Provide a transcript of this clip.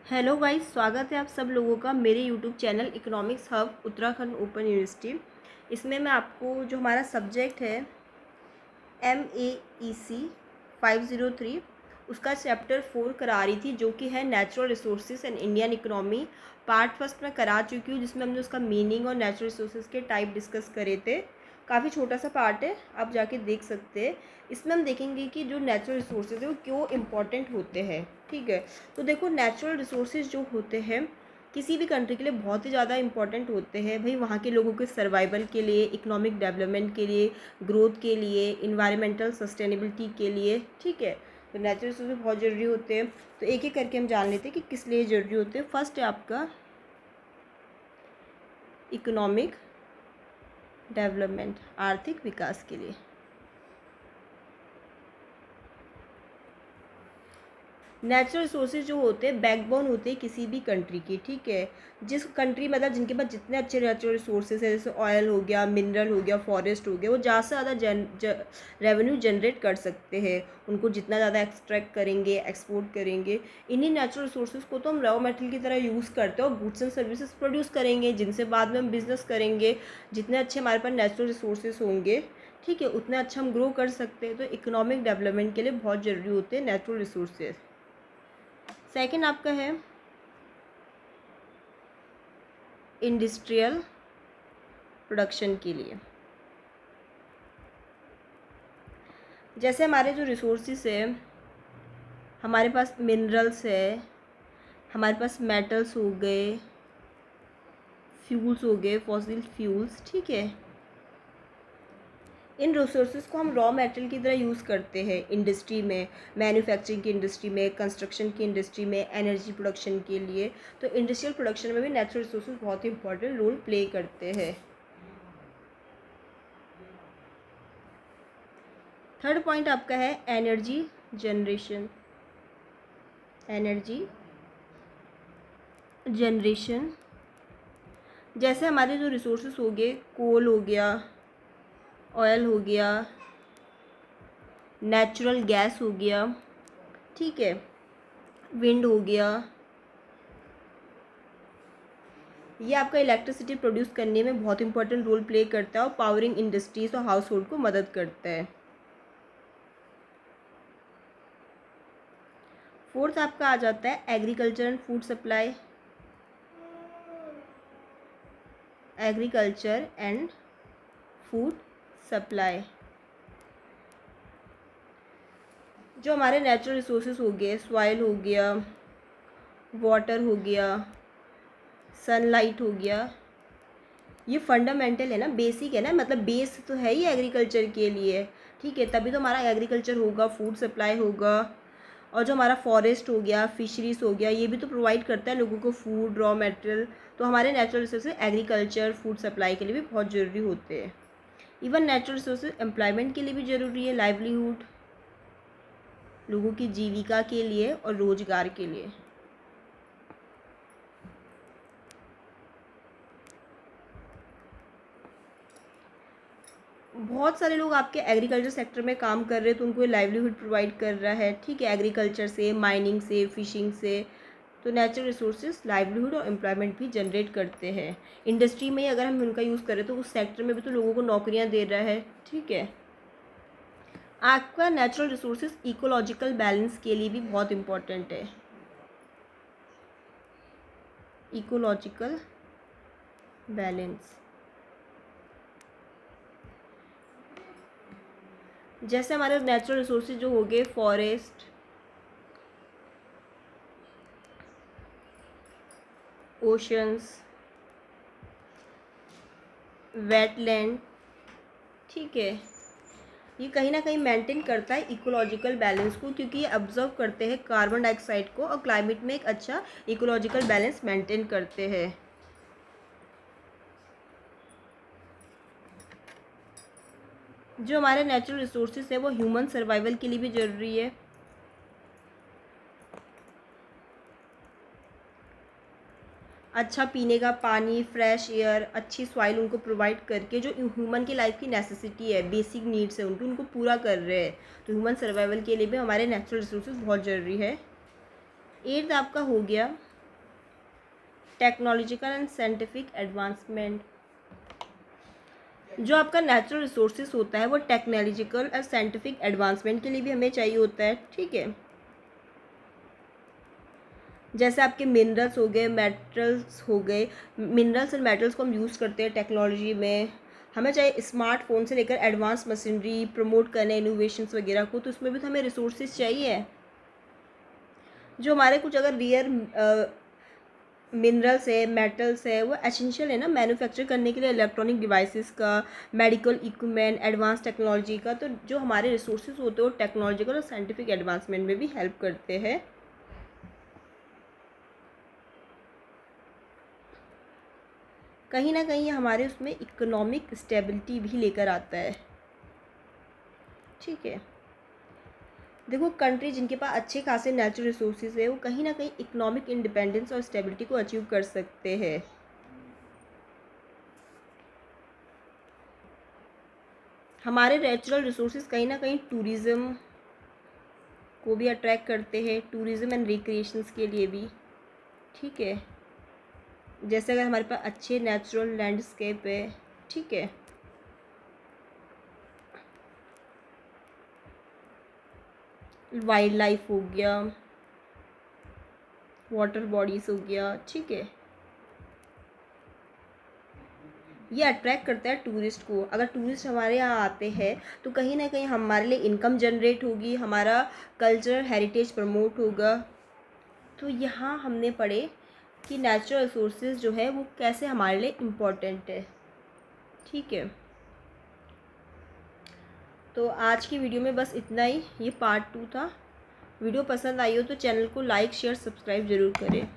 Hello guys, स्वागत है आप सब लोगों का मेरे YouTube channel economics hub Uttarakhand open university. इसमें मैं आपको जो हमारा सब्जेक्ट है MEEC 503 उसका चैप्टर 4 करा रही थी, जो कि है natural resources and Indian economy. Part first में करा चुकी हूँ, जिसमें हमने उसका मीनिंग और नेचुरल रिसोर्सेज के टाइप डिस्कस करे थे। काफ़ी छोटा सा पार्ट है, आप जाके देख सकते हैं। इसमें हम देखेंगे कि जो नेचुरल रिसोर्सेज है वो क्यों इम्पॉर्टेंट होते हैं। ठीक है, तो देखो नेचुरल रिसोर्सेज जो होते हैं किसी भी कंट्री के लिए बहुत ही ज़्यादा इंपॉर्टेंट होते हैं भाई। वहाँ के लोगों के सर्वाइवल के लिए, इकोनॉमिक डेवलपमेंट के लिए, ग्रोथ के लिए, इन्वायरमेंटल सस्टेनेबिलिटी के लिए। ठीक है, तो नेचुरल रिसोर्सेज बहुत ज़रूरी होते हैं। तो एक एक करके हम जान लेते हैं कि किस लिए ज़रूरी होते हैं। फर्स्ट है आपका इकोनॉमिक डेवलपमेंट, आर्थिक विकास के लिए। नेचुरल रिसोर्सेज जो होते हैं बैकबोन होते हैं किसी भी कंट्री की। ठीक है, जिस कंट्री मतलब जिनके पास जितने अच्छे नेचुरल रिसोर्सेज है, जैसे ऑयल हो गया, मिनरल हो गया, फॉरेस्ट हो गया, वो ज़्यादा से ज़्यादा रेवेन्यू जनरेट कर सकते हैं। उनको जितना ज़्यादा एक्सट्रैक्ट करेंगे, एक्सपोर्ट करेंगे, इन्हीं नेचुरल रिसोर्सेज को तो हम रॉ मटेरियल की तरह यूज़ करते हैं और गुड्स एंड सर्विसेज प्रोड्यूस करेंगे, जिनसे बाद में हम बिजनेस करेंगे। जितने अच्छे हमारे पास नेचुरल रिसोर्सेज होंगे, ठीक है, उतना अच्छा हम ग्रो कर सकते हैं। तो इकोनॉमिक डेवलपमेंट के लिए बहुत ज़रूरी होते हैं नेचुरल रिसोर्सेज। सेकंड आपका है इंडस्ट्रियल प्रोडक्शन के लिए। जैसे हमारे जो रिसोर्सेज है, हमारे पास मिनरल्स है, हमारे पास मेटल्स हो गए, फ्यूल्स हो गए, फॉसिल फ्यूल्स। ठीक है, इन रिसोर्सेज को हम रॉ मटेरियल की तरह यूज़ करते हैं इंडस्ट्री में, मैन्युफैक्चरिंग की इंडस्ट्री में, कंस्ट्रक्शन की इंडस्ट्री में, एनर्जी प्रोडक्शन के लिए। तो इंडस्ट्रियल प्रोडक्शन में भी नेचुरल रिसोर्सेज बहुत ही इंपॉर्टेंट रोल प्ले करते हैं। थर्ड पॉइंट आपका है एनर्जी जनरेशन। एनर्जी जनरेशन, जैसे हमारे जो रिसोर्सेज हो गए, कोल हो गया, ऑयल हो गया, नेचुरल गैस हो गया, ठीक है, विंड हो गया, ये आपका इलेक्ट्रिसिटी प्रोड्यूस करने में बहुत इंपॉर्टेंट रोल प्ले करता है और पावरिंग इंडस्ट्रीज और हाउस होल्ड को मदद करता है। फोर्थ आपका आ जाता है agriculture and food supply. Agriculture and food supply, जो हमारे नेचुरल रिसोर्सेज हो गए, सॉइल हो गया, वाटर हो गया, सनलाइट हो गया, ये फंडामेंटल है ना, बेसिक है ना, मतलब बेस तो है ही एग्रीकल्चर के लिए। ठीक है, तभी तो हमारा एग्रीकल्चर होगा, फूड सप्लाई होगा। और जो हमारा फॉरेस्ट हो गया, फिशरीज हो गया, ये भी तो प्रोवाइड करता है लोगों को फूड, रॉ मटेरियल। तो हमारे natural resources agriculture, food supply के लिए भी बहुत ज़रूरी होते हैं। इवन नेचुरल रिसोर्सेज एम्प्लॉयमेंट के लिए भी ज़रूरी है, लाइवलीहुड, लोगों की जीविका के लिए और रोजगार के लिए। बहुत सारे लोग आपके एग्रीकल्चर सेक्टर में काम कर रहे हैं, तो उनको लाइवलीहुड प्रोवाइड कर रहा है। ठीक है, एग्रीकल्चर से, माइनिंग से, फिशिंग से। तो नेचुरल रिसोर्सेज लाइवलीहुड और एम्प्लॉयमेंट भी जनरेट करते हैं। इंडस्ट्री में अगर हम उनका यूज़ करें तो उस सेक्टर में भी तो लोगों को नौकरियां दे रहा है। ठीक है, आपका नेचुरल रिसोर्सेज इकोलॉजिकल बैलेंस के लिए भी बहुत इंपॉर्टेंट है। इकोलॉजिकल बैलेंस, जैसे हमारे नेचुरल रिसोर्सेज जो हो गए, फॉरेस्ट, ओशंस, वेटलैंड। ठीक है, ये कहीं ना कहीं मेंटेन करता है इकोलॉजिकल बैलेंस को, क्योंकि ये ऑब्जर्व करते हैं कार्बन डाइऑक्साइड को और क्लाइमेट में एक अच्छा इकोलॉजिकल बैलेंस मेंटेन करते हैं। जो हमारे नेचुरल रिसोर्सेज है वो ह्यूमन सर्वाइवल के लिए भी ज़रूरी है। अच्छा पीने का पानी, फ्रेश एयर, अच्छी सॉइल उनको प्रोवाइड करके जो ह्यूमन की लाइफ की नेसेसिटी है, बेसिक नीड्स है उनकी, उनको पूरा कर रहे हैं। तो ह्यूमन सर्वाइवल के लिए भी हमारे नेचुरल रिसोर्सेज बहुत ज़रूरी है। एट्थ आपका हो गया टेक्नोलॉजिकल एंड साइंटिफिक एडवांसमेंट। जो आपका नेचुरल रिसोर्सेज होता है वो टेक्नोलॉजिकल और साइंटिफिक एडवांसमेंट के लिए भी हमें चाहिए होता है, ठीक है। जैसे आपके मिनरल्स हो गए, मेटल्स हो गए, मिनरल्स एंड मेटल्स को हम यूज़ करते हैं टेक्नोलॉजी में। हमें चाहिए स्मार्टफोन से लेकर एडवांस मशीनरी प्रमोट करने इनोवेशंस वगैरह को, तो उसमें भी तो हमें रिसोर्सेज चाहिए। जो हमारे कुछ अगर रियर मिनरल्स है, मेटल्स है, वो एसेंशियल है ना मैन्युफैक्चर करने के लिए इलेक्ट्रॉनिक डिवाइसेस का, मेडिकल इक्विपमेंट, एडवांस टेक्नोलॉजी का। तो जो हमारे रिसोर्सेज होते हैं वो टेक्नोलॉजिकल और साइंटिफिक एडवांसमेंट में भी हेल्प करते हैं। कहीं ना कहीं हमारे उसमें इकोनॉमिक स्टेबिलिटी भी लेकर आता है, ठीक है। देखो कंट्री जिनके पास अच्छे खासे नेचुरल रिसोर्सेज है वो कहीं ना कहीं इकोनॉमिक इंडिपेंडेंस और स्टेबिलिटी को अचीव कर सकते हैं। हमारे नेचुरल रिसोर्सेज कहीं ना कहीं टूरिज़्म को भी अट्रैक्ट करते हैं, टूरिज़्म एंड रिक्रिएशंस के लिए भी, ठीक है। जैसे अगर हमारे पास अच्छे नेचुरल लैंडस्केप है, ठीक है, वाइल्ड लाइफ हो गया, वाटर बॉडीज़ हो गया, ठीक है, ये अट्रैक्ट करता है टूरिस्ट को। अगर टूरिस्ट हमारे यहाँ आते हैं तो कहीं ना कहीं हमारे लिए इनकम जनरेट होगी, हमारा कल्चरल हेरिटेज प्रमोट होगा। तो यहाँ हमने पढ़े कि नेचुरल रिसोर्सेज जो है वो कैसे हमारे लिए इम्पोर्टेंट है, ठीक है। तो आज की वीडियो में बस इतना ही, ये पार्ट 2 था। वीडियो पसंद आई हो तो चैनल को लाइक शेयर सब्सक्राइब ज़रूर करें।